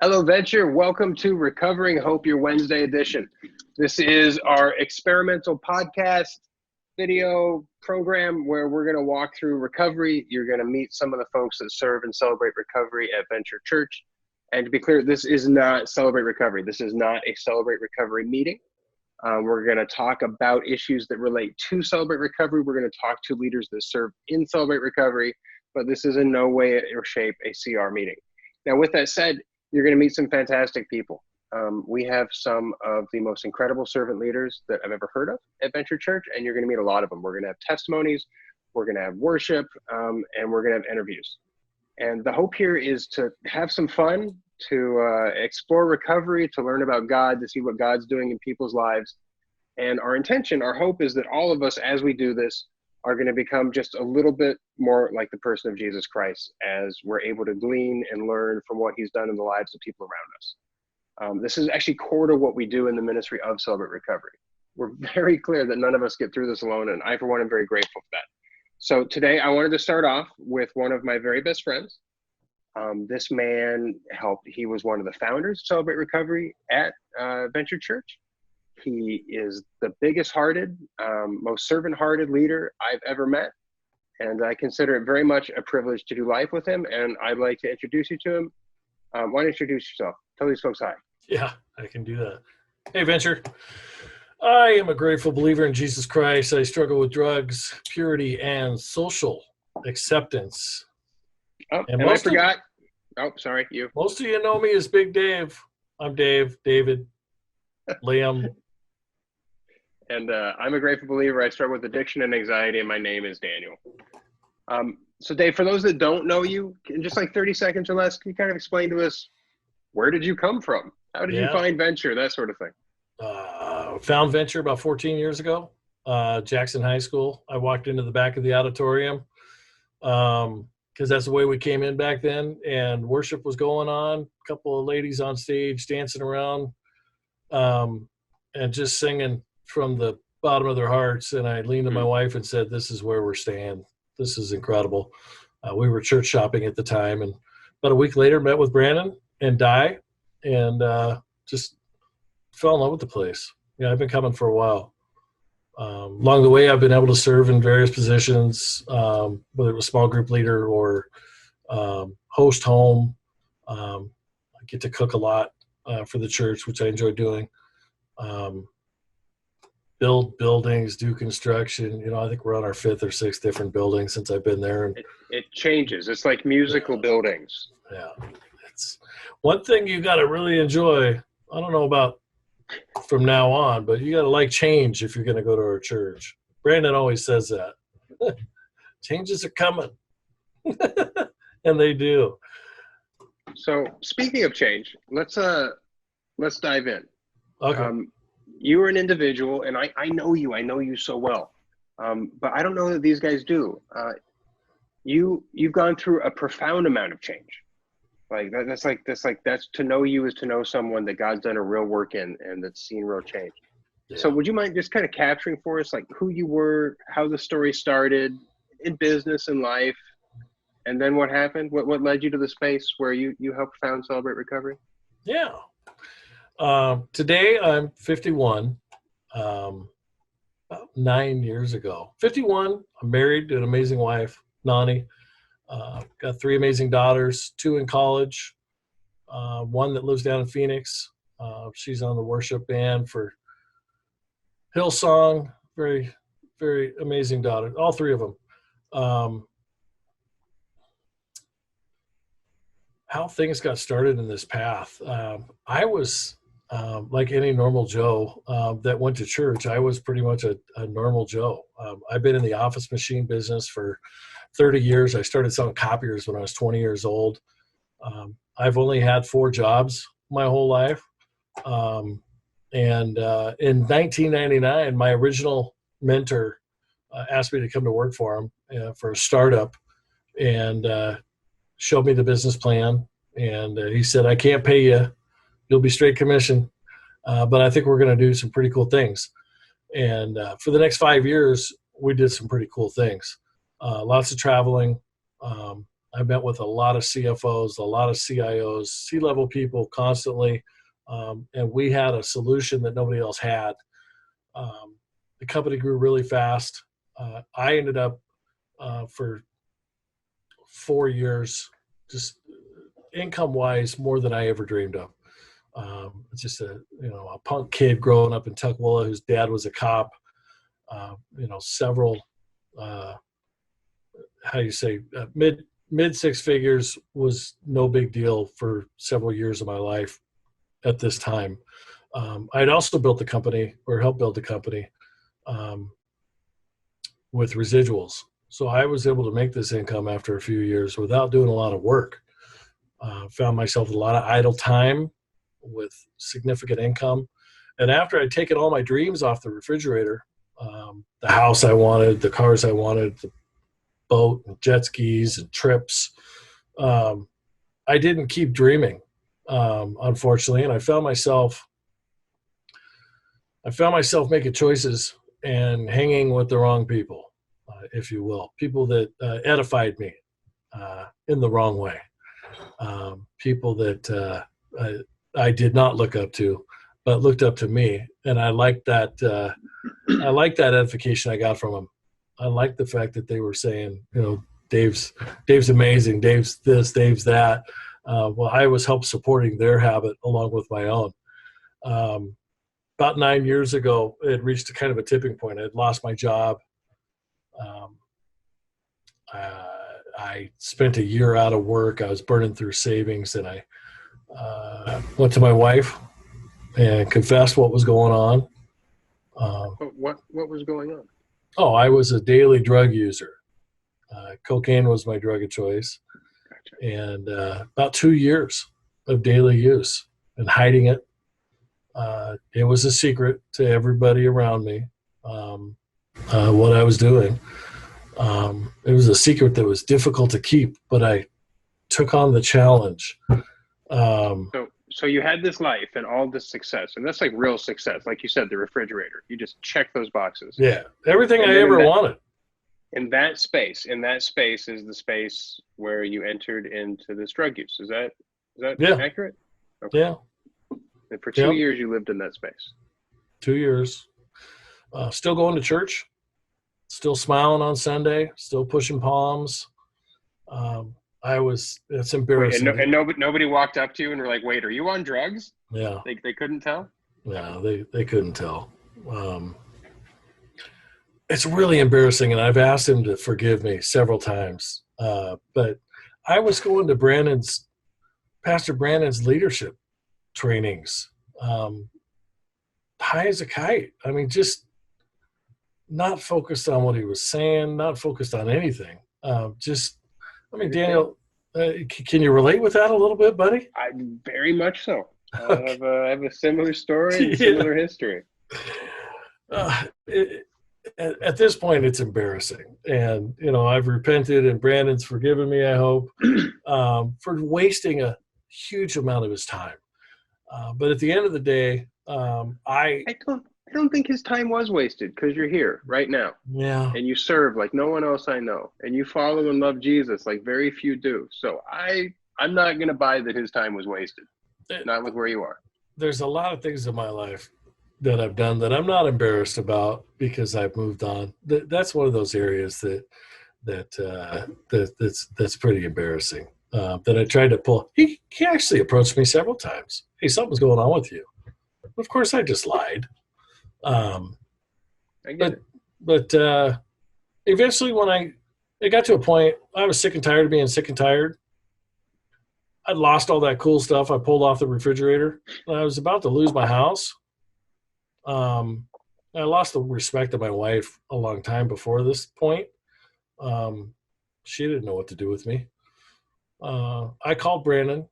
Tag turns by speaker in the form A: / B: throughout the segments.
A: Hello, Venture. Welcome to Recovering Hope, your Wednesday edition. This is our experimental podcast video program where we're going to walk through recovery. You're going to meet some of the folks that serve and celebrate recovery at Venture Church. And to be clear, this is not Celebrate Recovery. This is not a Celebrate Recovery meeting. We're going to talk about issues that relate to Celebrate Recovery. We're going to talk to leaders that serve in Celebrate Recovery, but this is in no way or shape a CR meeting. Now, with that said, you're going to meet some fantastic people. We have some of the most incredible servant leaders that I've ever heard of at Venture Church, and you're going to meet a lot of them. We're going to have testimonies, we're going to have worship, and we're going to have interviews. And the hope here is to have some fun, to explore recovery, to learn about God, to see what God's doing in people's lives. And our intention, our hope is that all of us, as we do this, are going to become just a little bit more like the person of Jesus Christ as we're able to glean and learn from what he's done in the lives of people around us. This is actually core to what we do in the ministry of Celebrate Recovery. We're very clear that none of us get through this alone, and I, for one, am very grateful for that. So today I wanted to start off with one of my very best friends. This man he was one of the founders of Celebrate Recovery at Venture Church. He is the biggest hearted, most servant-hearted leader I've ever met. And I consider it very much a privilege to do life with him. And I'd like to introduce you to him. Why don't you introduce yourself? Tell these folks hi.
B: Yeah, I can do that. Hey, Venture. I am a grateful believer in Jesus Christ. I struggle with drugs, purity, and social acceptance.
A: Oh, and I forgot. Sorry, you.
B: Most of you know me as Big Dave. I'm Dave, David, Liam.
A: And I'm a grateful believer. I struggle with addiction and anxiety, and my name is Daniel. So Dave, for those that don't know you, in just like 30 seconds or less, can you kind of explain to us, where did you come from? How did you find Venture, that sort of thing?
B: Found Venture about 14 years ago, Jackson High School. I walked into the back of the auditorium because that's the way we came in back then, and worship was going on, a couple of ladies on stage dancing around and just singing from the bottom of their hearts. And I leaned to my wife and said, this is where we're staying. This is incredible. We were church shopping at the time, and about a week later met with Brandon and Di, and just fell in love with the place. Yeah, I've been coming for a while. Along the way, I've been able to serve in various positions, whether it was small group leader or host home. I get to cook a lot for the church, which I enjoy doing. Build buildings, do construction. I think we're on our 5th or 6th different buildings since I've been there. And
A: it changes. It's like musical buildings.
B: Yeah. It's one thing you got to really enjoy. I don't know about from now on, but you got to like change if you're going to go to our church. Brandon always says that. Changes are coming. And they do.
A: So speaking of change, let's dive in.
B: Okay.
A: You are an individual, and I know you so well, but I don't know that these guys do. You've gone through a profound amount of change. That's to know you is to know someone that God's done a real work in and that's seen real change. Yeah. So would you mind just kind of capturing for us like who you were, how the story started in business and life, and then what happened? What led you to the space where you helped found Celebrate Recovery?
B: Yeah. Today I'm 51, about 9 years ago. 51, I'm married to an amazing wife, Moni. Got 3 amazing daughters, 2 in college, 1 that lives down in Phoenix. She's on the worship band for Hillsong. Very, very amazing daughter, all 3 of them. How things got started in this path. I was like any normal Joe that went to church. I was pretty much a normal Joe. I've been in the office machine business for 30 years. I started selling copiers when I was 20 years old. I've only had 4 jobs my whole life. And in 1999, my original mentor asked me to come to work for him for a startup, and showed me the business plan. And he said, I can't pay you. You'll be straight commission. But I think we're going to do some pretty cool things. And for the next 5 years, we did some pretty cool things. Lots of traveling. I met with a lot of CFOs, a lot of CIOs, C-level people constantly, and we had a solution that nobody else had. The company grew really fast. I ended up for 4 years, just income-wise, more than I ever dreamed of. Just a punk kid growing up in Tukwila whose dad was a cop. Several mid six figures was no big deal for several years of my life at this time. I'd also built the company, or helped build the company, with residuals. So I was able to make this income after a few years without doing a lot of work. Found myself with a lot of idle time with significant income. And after I'd taken all my dreams off the refrigerator, the house I wanted, the cars I wanted, the boat and jet skis and trips, I didn't keep dreaming, unfortunately. And I found myself making choices and hanging with the wrong people, if you will, people that edified me in the wrong way, people that I did not look up to, but looked up to me. And I liked that. I liked that edification I got from them. I liked the fact that they were saying, Dave's amazing, Dave's this, Dave's that. Well, I was helped supporting their habit along with my own. About 9 years ago, it reached a kind of a tipping point. I'd lost my job. I spent a year out of work. I was burning through savings, and I went to my wife and confessed what was going on.
A: What was going on?
B: Oh, I was a daily drug user. Cocaine was my drug of choice.
A: Gotcha.
B: And about 2 years of daily use and hiding it. It was a secret to everybody around me, what I was doing. It was a secret that was difficult to keep, but I took on the challenge.
A: So you had this life and all this success, and that's like real success. Like you said, the refrigerator, you just check those boxes.
B: Yeah. Everything I ever wanted.
A: In that space is the space where you entered into this drug use. Is that accurate? Okay.
B: Yeah.
A: And for 2 years you lived in that space. 2
B: years. Still going to church, still smiling on Sunday, still pushing palms. It's embarrassing.
A: Wait, and nobody walked up to you and were like, wait, are you on drugs?
B: Yeah.
A: They couldn't tell?
B: Yeah, they couldn't tell. It's really embarrassing, and I've asked him to forgive me several times. But I was going to Pastor Brandon's leadership trainings, high as a kite. I mean, just not focused on what he was saying, not focused on anything. Daniel, can you relate with that a little bit, buddy?
A: Very much so. Okay. I have a similar story and similar history.
B: At this point, it's embarrassing. And, I've repented, and Brandon's forgiven me, I hope, for wasting a huge amount of his time. But at the end of the day, I don't think his time was wasted, because you're here right now. Yeah.
A: And you serve like no one else I know. And you follow and love Jesus like very few do. So I'm not going to buy that his time was wasted. Not with where you are.
B: There's a lot of things in my life that I've done that I'm not embarrassed about because I've moved on. That's one of those areas that's pretty embarrassing. That I tried to pull. He actually approached me several times. Hey, something's going on with you. Of course, I just lied.
A: I get it.
B: But eventually, when it got to a point, I was sick and tired of being sick and tired. I'd lost all that cool stuff I pulled off the refrigerator. I was about to lose my house. I lost the respect of my wife a long time before this point. She didn't know what to do with me. I called Brandon,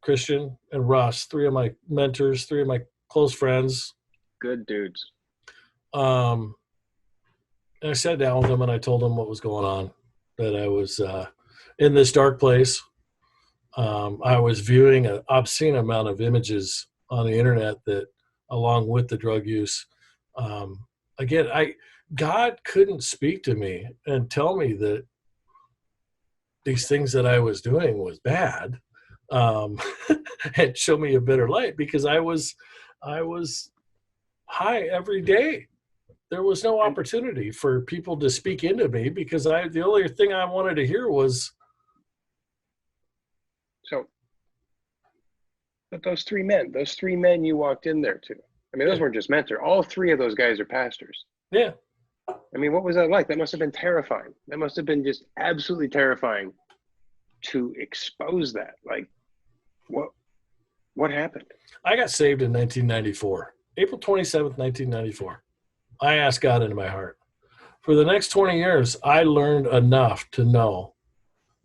B: Christian, and Russ, 3 of my mentors, 3 of my close friends.
A: Good dudes.
B: And I sat down with them and I told them what was going on, that I was in this dark place. I was viewing an obscene amount of images on the internet that, along with the drug use, God couldn't speak to me and tell me that these things that I was doing was bad, and show me a better light, because I was high every day. There was no opportunity for people to speak into me, because the only thing I wanted to hear was.
A: So, but those three men you walked in there to, I mean, those weren't just mentors. All three of those guys are pastors.
B: Yeah.
A: I mean, what was that like? That must have been terrifying. That must have been just absolutely terrifying to expose that. Like, what happened?
B: I got saved in 1994, April 27th, 1994. I asked God into my heart. For the next 20 years, I learned enough to know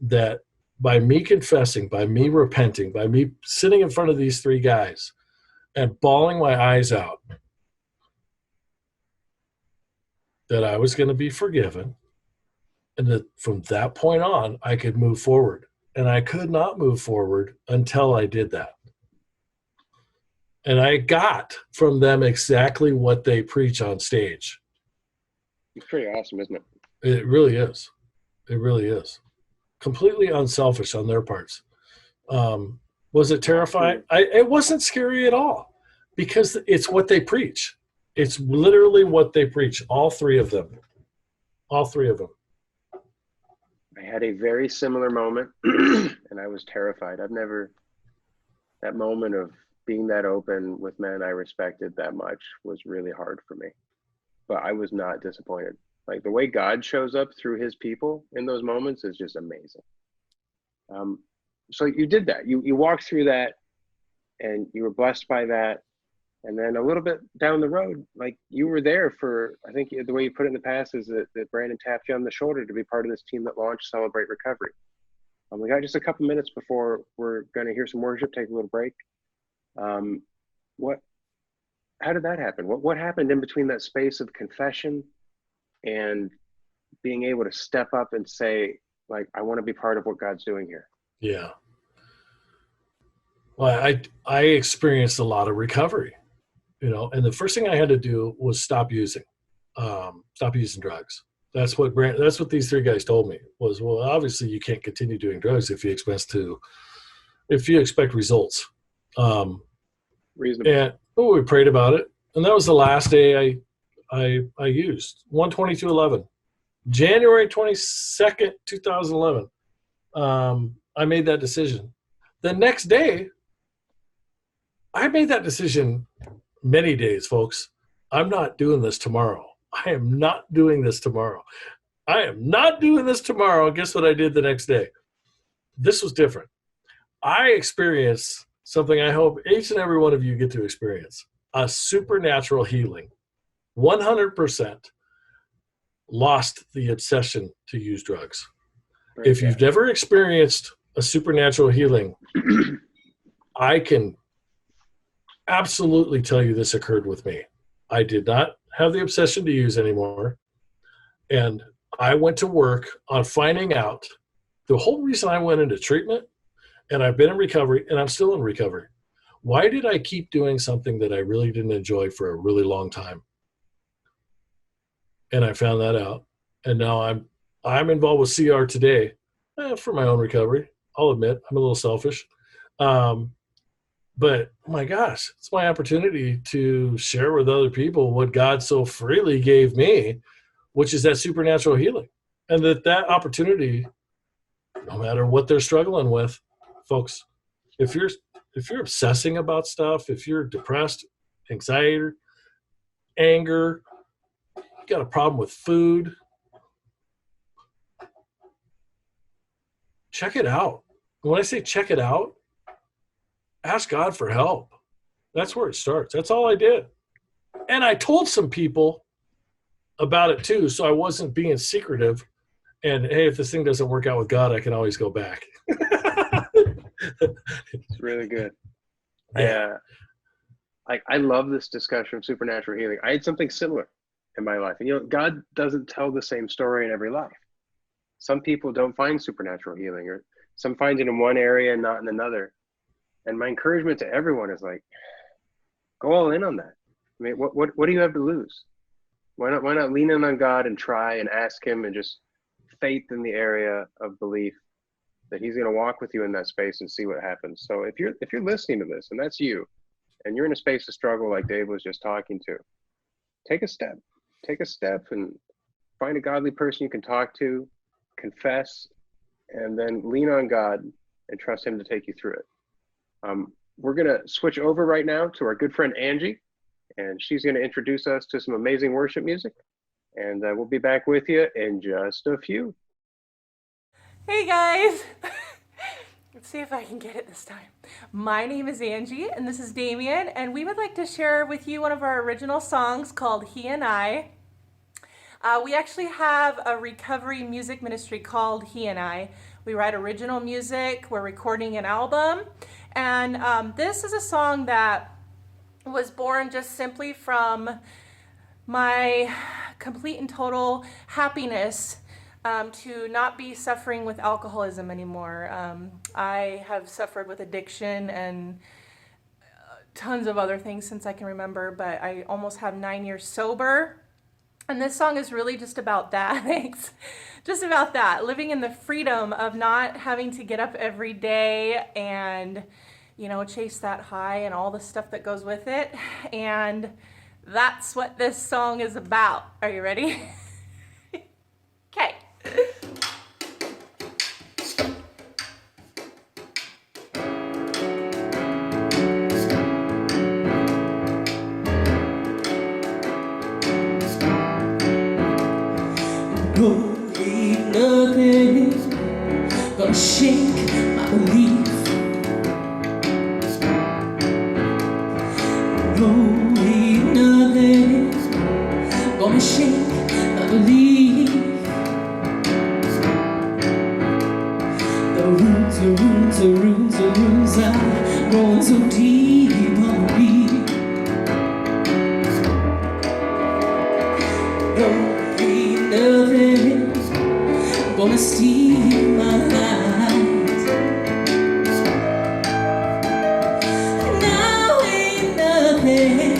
B: that by me confessing, by me repenting, by me sitting in front of these three guys and bawling my eyes out, that I was going to be forgiven, and that from that point on, I could move forward. And I could not move forward until I did that. And I got from them exactly what they preach on stage.
A: It's pretty awesome, isn't it?
B: It really is. It really is. Completely unselfish on their parts. Was it terrifying? It wasn't scary at all, because it's what they preach. It's literally what they preach. All three of them. All three of them.
A: I had a very similar moment, and I was terrified. That moment of being that open with men I respected that much was really hard for me. But I was not disappointed. Like, the way God shows up through his people in those moments is just amazing. So you did that. You walked through that, and you were blessed by that. And then a little bit down the road, like, you were there for, I think the way you put it in the past is that Brandon tapped you on the shoulder to be part of this team that launched Celebrate Recovery. We got just a couple minutes before we're going to hear some worship, take a little break. How did that happen? What happened in between that space of confession and being able to step up and say, like, I want to be part of what God's doing here?
B: Yeah. Well, I experienced a lot of recovery, and the first thing I had to do was stop using drugs. That's what these three guys told me was, well, obviously you can't continue doing drugs if you expect results.
A: Reasonable.
B: And we prayed about it, and that was the last day I used 1/22/11, January 22nd, 2011. I made that decision. The next day, I made that decision many days, folks. I'm not doing this tomorrow. I am not doing this tomorrow. I am not doing this tomorrow. Guess what I did the next day? This was different. I experienced something I hope each and every one of you get to experience: a supernatural healing. 100% lost the obsession to use drugs. If you've never experienced a supernatural healing, I can absolutely tell you this occurred with me. I did not have the obsession to use anymore. And I went to work on finding out the whole reason I went into treatment, and I've been in recovery, and I'm still in recovery. Why did I keep doing something that I really didn't enjoy for a really long time? And I found that out. And now I'm involved with CR today for my own recovery. I'll admit I'm a little selfish. But my gosh, it's my opportunity to share with other people what God so freely gave me, which is that supernatural healing. And that opportunity, no matter what they're struggling with, folks, if you're obsessing about stuff, if you're depressed, anxiety, anger, you got a problem with food, check it out. When I say check it out, ask God for help. That's where it starts. That's all I did. And I told some people about it too, so I wasn't being secretive. And hey, if this thing doesn't work out with God, I can always go back.
A: It's really good. Yeah. I love this discussion of supernatural healing. I had something similar in my life. And God doesn't tell the same story in every life. Some people don't find supernatural healing, or some find it in one area and not in another. And my encouragement to everyone is, like, go all in on that. I mean, what do you have to lose? Why not lean in on God and try and ask him, and just faith in the area of belief. that he's going to walk with you in that space and see what happens. So if you're listening to this and that's you, and you're in a space of struggle like Dave was just talking to, take a step and find a godly person you can talk to, confess, and then lean on God and trust him to take you through it. We're going to switch over right now to our good friend Angie, and she's going to introduce us to some amazing worship music, and we'll be back with you in just a few.
C: Hey guys! Let's see if I can get it this time. My name is Angie, and this is Damien, and we would like to share with you one of our original songs called He and I. We actually have a recovery music ministry called He and I. We write original music, we're recording an album, and this is a song that was born just simply from my complete and total happiness to not be suffering with alcoholism anymore. I have suffered with addiction and tons of other things since I can remember, but I almost have 9 years sober. And this song is really just about that. Thanks. Just about that. Living in the freedom of not having to get up every day and, chase that high and all the stuff that goes with it. And that's what this song is about. Are you ready? Okay.
D: No, ain't nothing gonna shake my belief. No, ain't nothing gonna shake my belief. The roots are growing so deep on me. No, ain't nothing gonna steal my life. No, ain't nothing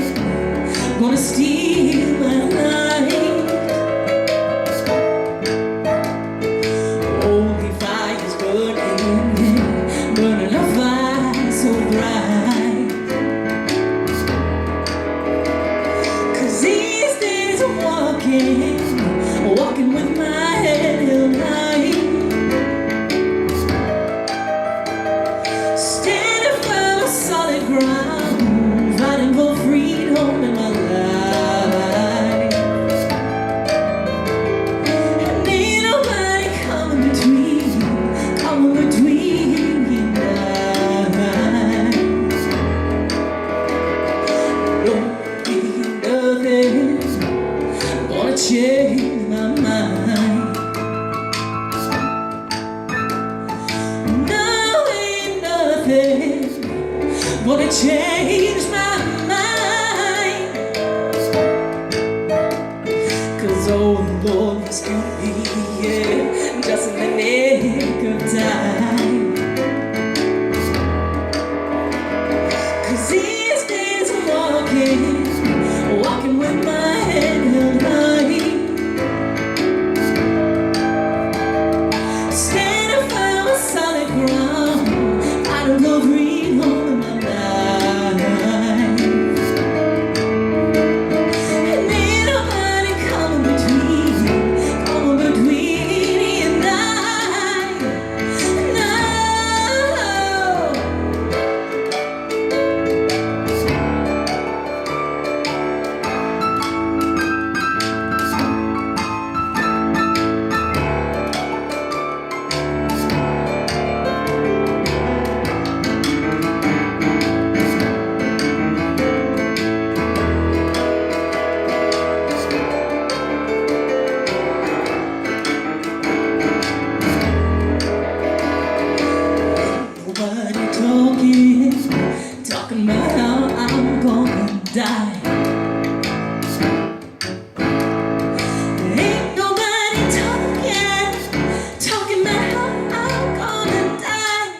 D: gonna steal my life. Only fire's burning a fire so bright. 'Cause these days I'm walking with my head held high, standing firm on solid ground, fighting for freedom in my life. And ain't nobody coming between me and I. No, ain't nothing gonna change my mind. No, ain't nothing gonna change my mind. 'Cause oh Lord, it's gonna be here just in the nick of time. 'Cause these days I'm walking with my head held high, standing firm on solid ground. I don't go green home in my life. And ain't nobody coming between me and I. No. Nobody talking about how I'm gonna die. Ain't nobody talking about how I'm gonna die.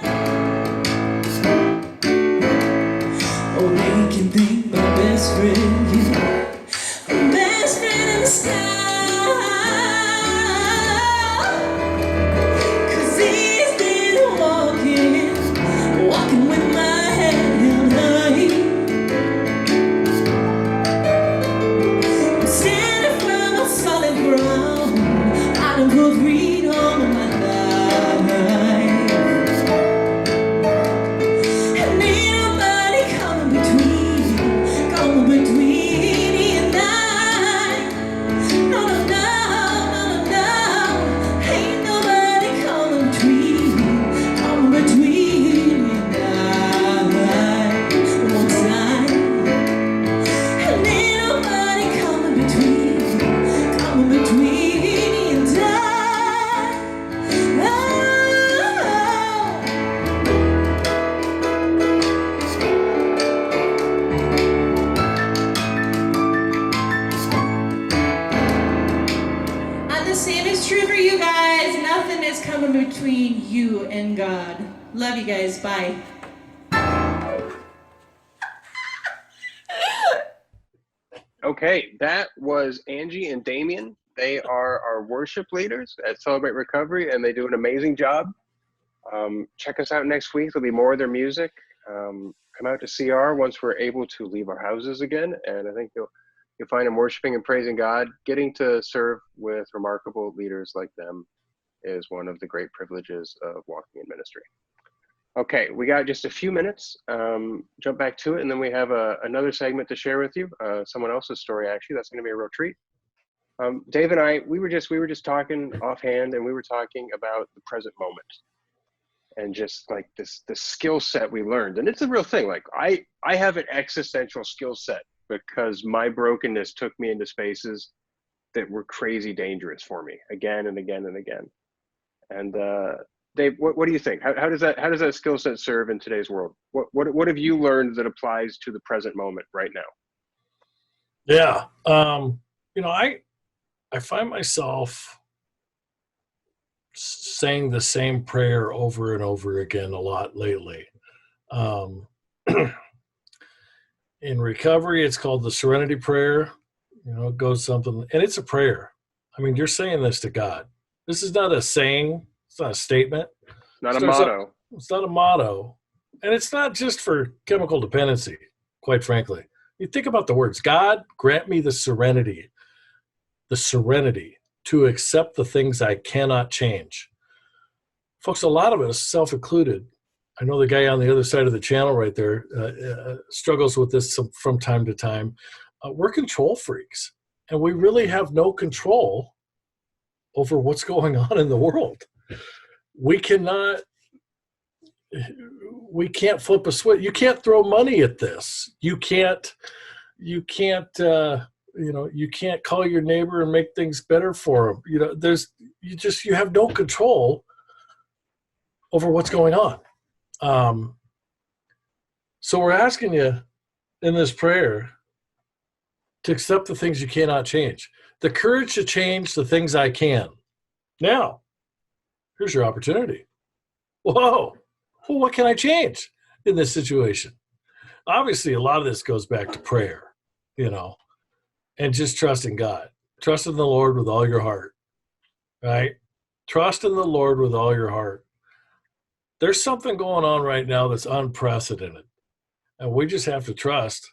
D: Oh, they can think my best friend, yeah, best friend in the sky. 'Cause these days Love you guys. Bye.
A: Okay, that was Angie and Damien. They are our worship leaders at Celebrate Recovery, and they do an amazing job. Check us out next week. There'll be more of their music. Come out to CR once we're able to leave our houses again, and I think you'll find them worshiping and praising God. Getting to serve with remarkable leaders like them is one of the great privileges of walking in ministry. Okay, we got just a few minutes. Jump back to it, and then we have another segment to share with you. Someone else's story, actually. That's going to be a real treat. Dave and I, we were just talking offhand, and we were talking about the present moment, and just like the skill set we learned. And it's a real thing. Like I have an existential skill set because my brokenness took me into spaces that were crazy dangerous for me again and again and again. And Dave, what do you think? How does that skill set serve in today's world? What have you learned that applies to the present moment right now?
B: Yeah. I find myself saying the same prayer over and over again a lot lately. In recovery, it's called the Serenity Prayer. It goes something, and it's a prayer. I mean, you're saying this to God. This is not a saying. It's not a statement.
A: Not a motto.
B: It's not a motto. And it's not just for chemical dependency, quite frankly. You think about the words, God, grant me the serenity to accept the things I cannot change. Folks, a lot of us, self-included, I know the guy on the other side of the channel right there struggles with this from time to time. We're control freaks, and we really have no control over what's going on in the world. We can't flip a switch. You can't throw money at this. You can't you can't call your neighbor and make things better for them. You have no control over what's going on. So we're asking you in this prayer to accept the things you cannot change, the courage to change the things I can. Now, here's your opportunity. Whoa, well, what can I change in this situation? Obviously, a lot of this goes back to prayer, and just trusting God. Trust in the Lord with all your heart, right? Trust in the Lord with all your heart. There's something going on right now that's unprecedented, and we just have to trust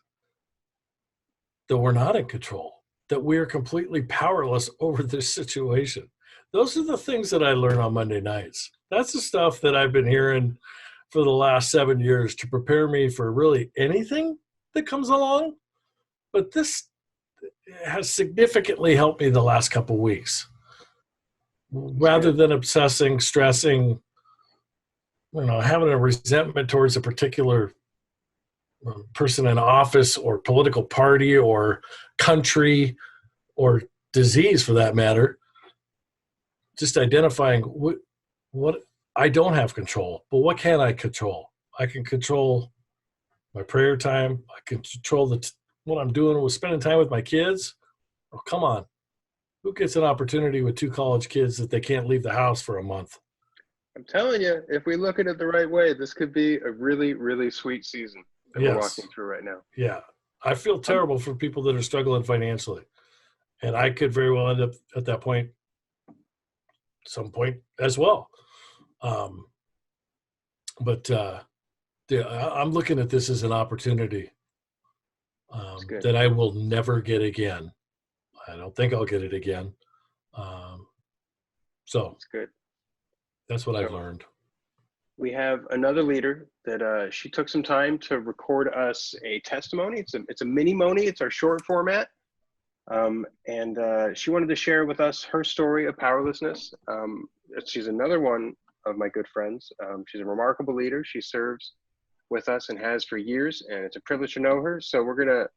B: that we're not in control, that we are completely powerless over this situation. Those are the things that I learn on Monday nights. That's the stuff that I've been hearing for the last 7 years to prepare me for really anything that comes along. But this has significantly helped me the last couple of weeks. Rather than obsessing, stressing, having a resentment towards a particular person in office or political party or country or disease for that matter, just identifying what I don't have control, but what can I control? I can control my prayer time. I can control what I'm doing with spending time with my kids. Oh, come on. Who gets an opportunity with 2 college kids that they can't leave the house for a month?
A: I'm telling you, if we look at it the right way, this could be a really, really sweet season that we're walking through right now.
B: Yeah. I feel terrible for people that are struggling financially. And I could very well end up at that point, some point as well. But I'm looking at this as an opportunity that I will never get again. I don't think I'll get it again. So
A: it's good.
B: That's what I've learned.
A: We have another leader that she took some time to record us a testimony. It's a mini Moni. It's our short format. And she wanted to share with us her story of powerlessness. She's another one of my good friends. She's a remarkable leader. She serves with us and has for years, and it's a privilege to know her. So we're gonna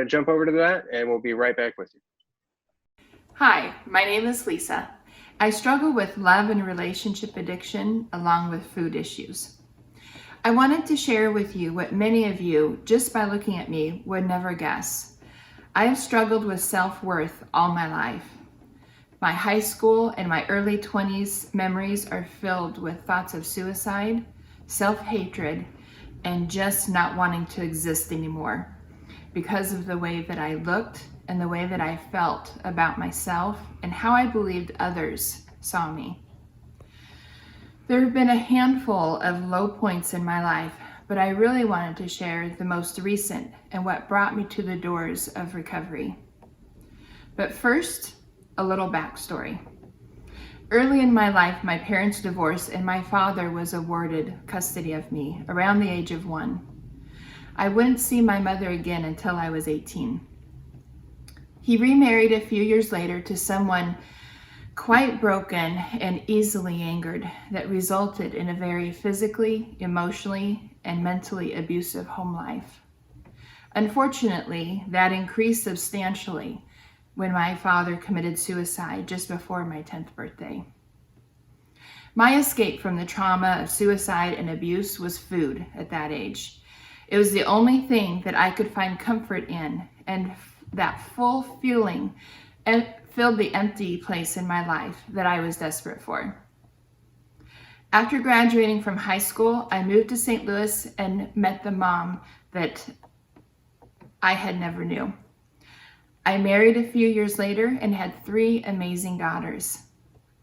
A: jump over to that, and we'll be right back with you.
E: Hi, my name is Lisa. I struggle with love and relationship addiction along with food issues. I wanted to share with you what many of you, just by looking at me, would never guess. I have struggled with self-worth all my life. My high school and my early 20s memories are filled with thoughts of suicide, self-hatred, and just not wanting to exist anymore because of the way that I looked and the way that I felt about myself and how I believed others saw me. There have been a handful of low points in my life, but I really wanted to share the most recent and what brought me to the doors of recovery. But first, a little backstory. Early in my life, my parents divorced and my father was awarded custody of me around the age of 1. I wouldn't see my mother again until I was 18. He remarried a few years later to someone quite broken and easily angered that resulted in a very physically, emotionally, and mentally abusive home life. Unfortunately, that increased substantially when my father committed suicide just before my 10th birthday. My escape from the trauma of suicide and abuse was food at that age. It was the only thing that I could find comfort in, and that full feeling and filled the empty place in my life that I was desperate for. After graduating from high school, I moved to St. Louis and met the mom that I had never knew. I married a few years later and had 3 amazing daughters.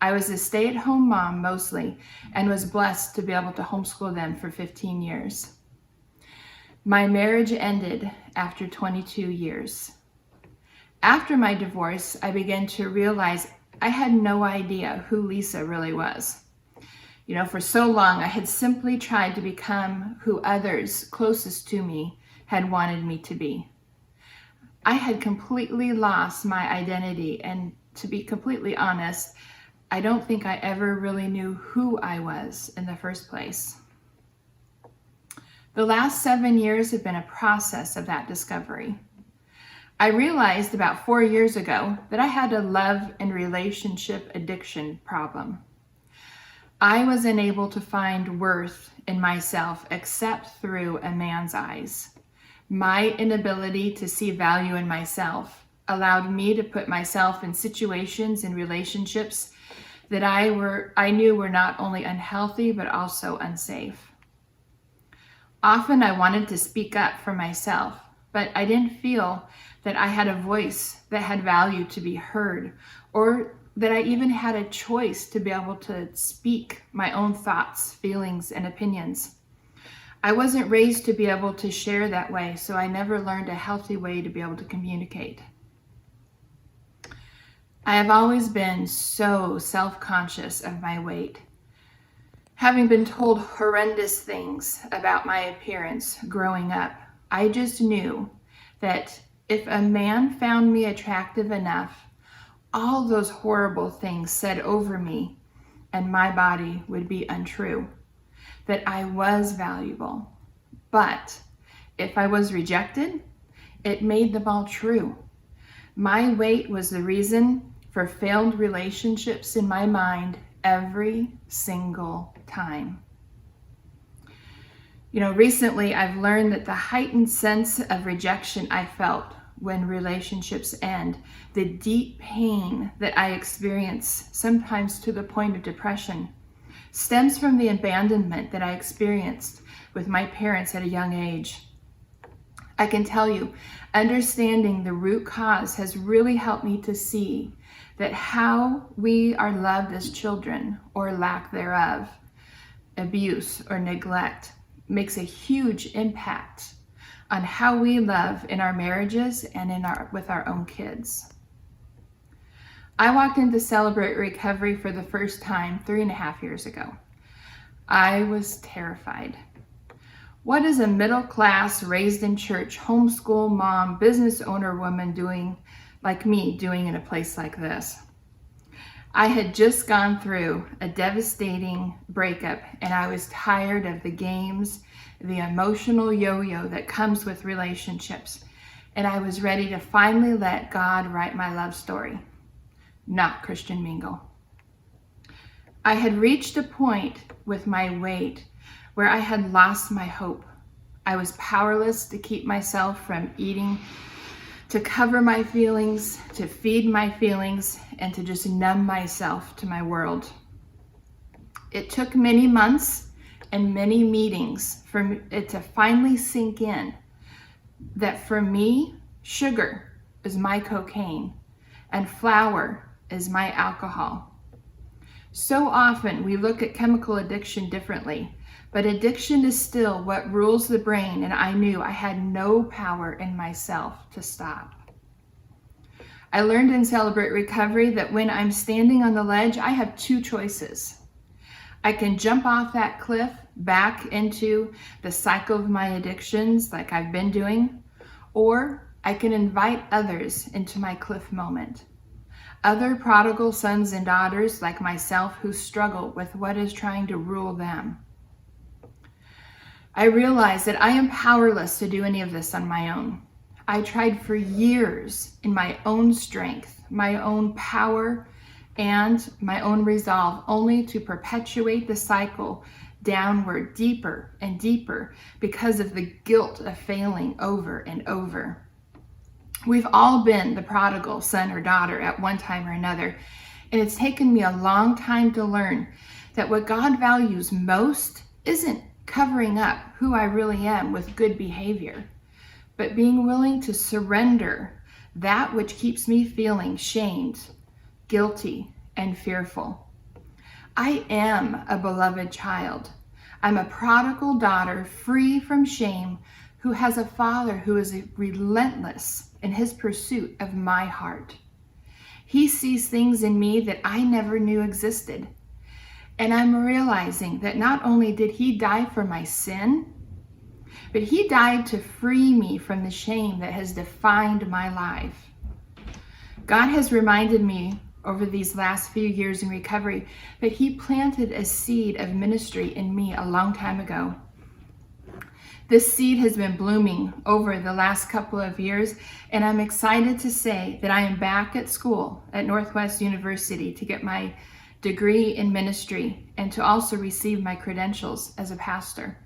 E: I was a stay-at-home mom mostly and was blessed to be able to homeschool them for 15 years. My marriage ended after 22 years. After my divorce, I began to realize I had no idea who Lisa really was. For so long, I had simply tried to become who others closest to me had wanted me to be. I had completely lost my identity, and to be completely honest, I don't think I ever really knew who I was in the first place. The last 7 years have been a process of that discovery. I realized about 4 years ago that I had a love and relationship addiction problem. I was unable to find worth in myself except through a man's eyes. My inability to see value in myself allowed me to put myself in situations and relationships that I knew were not only unhealthy but also unsafe. Often I wanted to speak up for myself, but I didn't feel that I had a voice that had value to be heard, or that I even had a choice to be able to speak my own thoughts, feelings, and opinions. I wasn't raised to be able to share that way, so I never learned a healthy way to be able to communicate. I have always been so self-conscious of my weight. Having been told horrendous things about my appearance growing up, I just knew that if a man found me attractive enough, all those horrible things said over me and my body would be untrue, that I was valuable. But if I was rejected, it made them all true. My weight was the reason for failed relationships in my mind every single time. Recently I've learned that the heightened sense of rejection I felt when relationships end, the deep pain that I experience, sometimes to the point of depression, stems from the abandonment that I experienced with my parents at a young age. I can tell you, understanding the root cause has really helped me to see that how we are loved as children, or lack thereof, abuse or neglect, makes a huge impact on how we love in our marriages and with our own kids. I walked in to celebrate recovery for the first time 3.5 years ago. I was terrified. What is a middle-class, raised in church, homeschool mom, business owner woman doing in a place like this? I had just gone through a devastating breakup, and I was tired of the games, the emotional yo-yo that comes with relationships, and I was ready to finally let God write my love story, not Christian Mingle. I had reached a point with my weight where I had lost my hope. I was powerless to keep myself from eating, to cover my feelings, to feed my feelings, and to just numb myself to my world. It took many months and many meetings for it to finally sink in that for me, sugar is my cocaine and flour is my alcohol. So often we look at chemical addiction differently, but addiction is still what rules the brain, and I knew I had no power in myself to stop. I learned in Celebrate Recovery that when I'm standing on the ledge, I have two choices. I can jump off that cliff back into the cycle of my addictions like I've been doing, or I can invite others into my cliff moment. Other prodigal sons and daughters like myself who struggle with what is trying to rule them. I realize that I am powerless to do any of this on my own. I tried for years in my own strength, my own power, and my own resolve, only to perpetuate the cycle downward deeper and deeper because of the guilt of failing over and over. We've all been the prodigal son or daughter at one time or another, and it's taken me a long time to learn that what God values most isn't covering up who I really am with good behavior, but being willing to surrender that which keeps me feeling shamed, guilty, and fearful. I am a beloved child. I'm a prodigal daughter free from shame who has a father who is relentless in his pursuit of my heart. He sees things in me that I never knew existed. And I'm realizing that not only did he die for my sin, but he died to free me from the shame that has defined my life. God has reminded me over these last few years in recovery that he planted a seed of ministry in me a long time ago. This seed has been blooming over the last couple of years, and I'm excited to say that I am back at school at Northwest University to get my degree in ministry and to also receive my credentials as a pastor.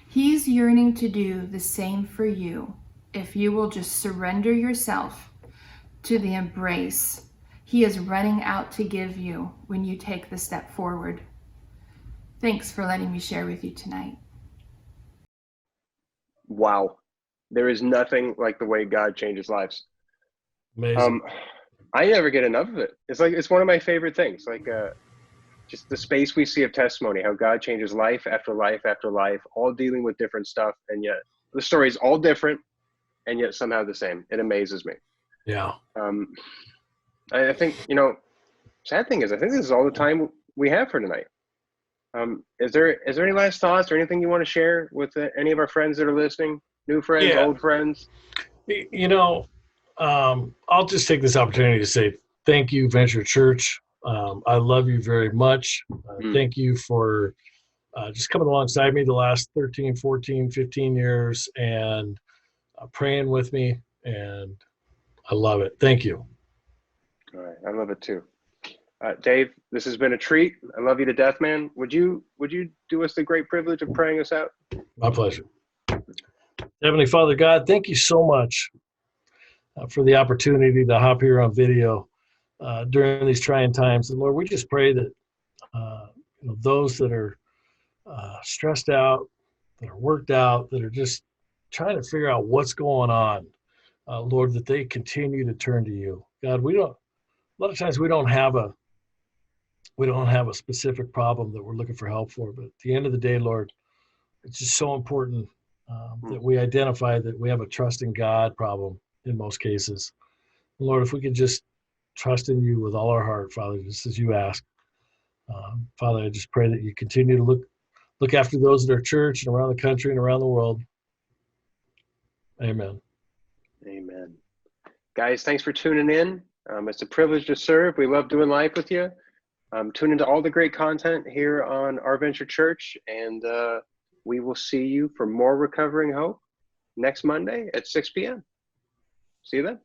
E: He's yearning to do the same for you if you will just surrender yourself to the embrace he is running out to give you when you take the step forward. Thanks for letting me share with you tonight.
A: Wow. There is nothing like the way God changes lives.
B: Amazing.
A: I never get enough of it. It's one of my favorite things. Just the space we see of testimony, how God changes life after life after life, all dealing with different stuff, and yet the story is all different, and yet somehow the same. It amazes me.
B: Yeah.
A: I think, sad thing is, I think this is all the time we have for tonight. Is there any last thoughts or anything you want to share with any of our friends that are listening? New friends, old friends?
B: I'll just take this opportunity to say thank you, Venture Church. I love you very much. Thank you for just coming alongside me the last 13, 14, 15 years and praying with me. And I love it. Thank you.
A: All right. I love it too. Dave, this has been a treat. I love you to death, man. Would you do us the great privilege of praying us out?
B: My pleasure. Heavenly Father God, thank you so much for the opportunity to hop here on video during these trying times. And Lord, we just pray that those that are stressed out, that are worked out, that are just trying to figure out what's going on, Lord, that they continue to turn to you. God, a lot of times we don't have a specific problem that we're looking for help for, but at the end of the day, Lord, it's just so important that we identify that we have a trust in God problem in most cases. Lord, if we could just trust in you with all our heart, Father, just as you ask. Father, I just pray that you continue to look after those at our church and around the country and around the world. Amen.
A: Amen. Guys, thanks for tuning in. It's a privilege to serve. We love doing life with you. Tune into all the great content here on Our Venture Church, and we will see you for more Recovering Hope next Monday at 6 p.m. See you then.